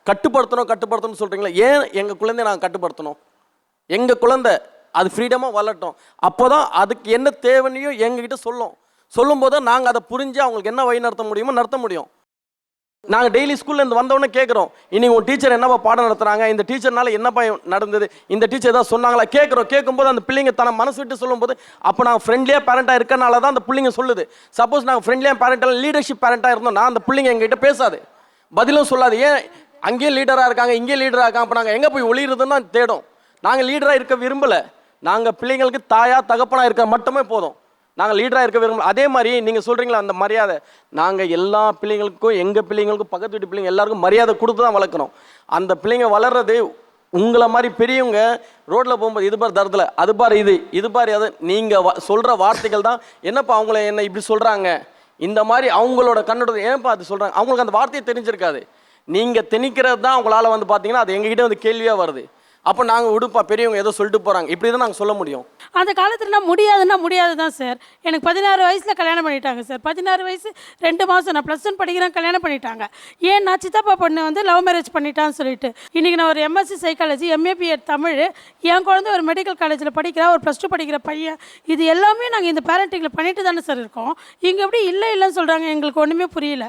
கட்டுப்படுத்தணும்னு சொல்கிறீங்களா? ஏன் எங்கள் குழந்தைய நாங்கள் கட்டுப்படுத்தணும்? எங்கள் குழந்தை அது ஃப்ரீடமாக வளரட்டும். அப்போ தான் அதுக்கு என்ன தேவையோ எங்ககிட்ட சொல்லும்போது நாங்கள் அதை புரிஞ்சு அவங்களுக்கு என்ன வழி நடத்த முடியுமோ நடத்த முடியும். நாங்கள் டெய்லி ஸ்கூல்லேருந்து வந்தவொடனே கேட்குறோம், இன்றைக்கி உன் டீச்சர் என்னப்பா பாடம் நடத்துகிறாங்க, இந்த டீச்சர்னால என்னப்பா நடந்தது, இந்த டீச்சர் ஏதாவது சொன்னாங்களா கேட்கும்போது அந்த பிள்ளைங்க தன மனசு விட்டு சொல்லும்போது அப்போ நாங்கள் ஃப்ரெண்ட்லியாக பேரண்ட்டாக இருக்கனால தான் அந்த பிள்ளைங்க சொல்லுது. சப்போஸ் நாங்கள் ஃப்ரெண்ட்லியாக பேரண்ட்டாக லீடர்ஷிப் பேரண்ட்டாக இருந்தோம்னா அந்த பிள்ளைங்க எங்ககிட்ட பேசாது, பதிலும் சொல்லாது. ஏன் அங்கேயும் லீடராக இருக்காங்க இங்கேயும் லீடராக இருக்காங்க, அப்போ நாங்கள் எங்கே போய் ஒளியுறதுன்னு தேடும். நாங்கள் லீடராக இருக்க விரும்பலை, நாங்கள் பிள்ளைங்களுக்கு தாயா தகப்பனாக இருக்க மட்டுமே போதும். நாங்கள் லீடராக இருக்க விரும்பல. அதே மாதிரி நீங்கள் சொல்கிறீங்களா அந்த மரியாதை, நாங்கள் எல்லா பிள்ளைங்களுக்கும் எங்கள் பிள்ளைங்களுக்கும் பக்கத்து வீட்டு பிள்ளைங்க எல்லாருக்கும் மரியாதை கொடுத்து தான் வளர்க்கணும். அந்த பிள்ளைங்க வளர்றது உங்களை மாதிரி பெரியவங்க ரோட்டில் போகும்போது இது பார் தரத்தில் அது பார் இது பார் அது நீங்கள் சொல்கிற வார்த்தைகள் தான் என்னப்பா அவங்கள என்ன இப்படி சொல்கிறாங்க, இந்த மாதிரி அவங்களோட கண்ணோட ஏன்ப்பா அது சொல்கிறாங்க, அவங்களுக்கு அந்த வார்த்தையை தெரிஞ்சிருக்காது. நீங்கள் திணிக்கிறது தான் அவங்களால வந்து பார்த்தீங்கன்னா அது எங்ககிட்ட வந்து கேள்வியாக வருது. அப்போ நாங்கள் விடுப்பா பெரியவங்க ஏதோ சொல்லிட்டு போகிறாங்க இப்படி தான் நாங்கள் சொல்ல முடியும். அந்த காலத்தில் முடியாது தான் சார். எனக்கு 16 வயசில் கல்யாணம் பண்ணிட்டாங்க சார். 16 வயசு 2 மாதம் நான் +1 படிக்கிறேன், கல்யாணம் பண்ணிட்டாங்க. ஏன் நான் சித்தப்பா பொண்ணு வந்து லவ் மேரேஜ் பண்ணிட்டான்னு சொல்லிட்டு. இன்றைக்கி நான் ஒரு MSc psychology, MA BEd Tamil, என் குழந்தை ஒரு மெடிக்கல் காலேஜில் படிக்கிறா, ஒரு +2 படிக்கிற பையன். இது எல்லாமே நாங்கள் இந்த பேரண்டிங்கில் பண்ணிட்டு தானே சார் இருக்கோம். இங்கே எப்படி இல்லைன்னு சொல்கிறாங்க, எங்களுக்கு ஒன்றுமே புரியல.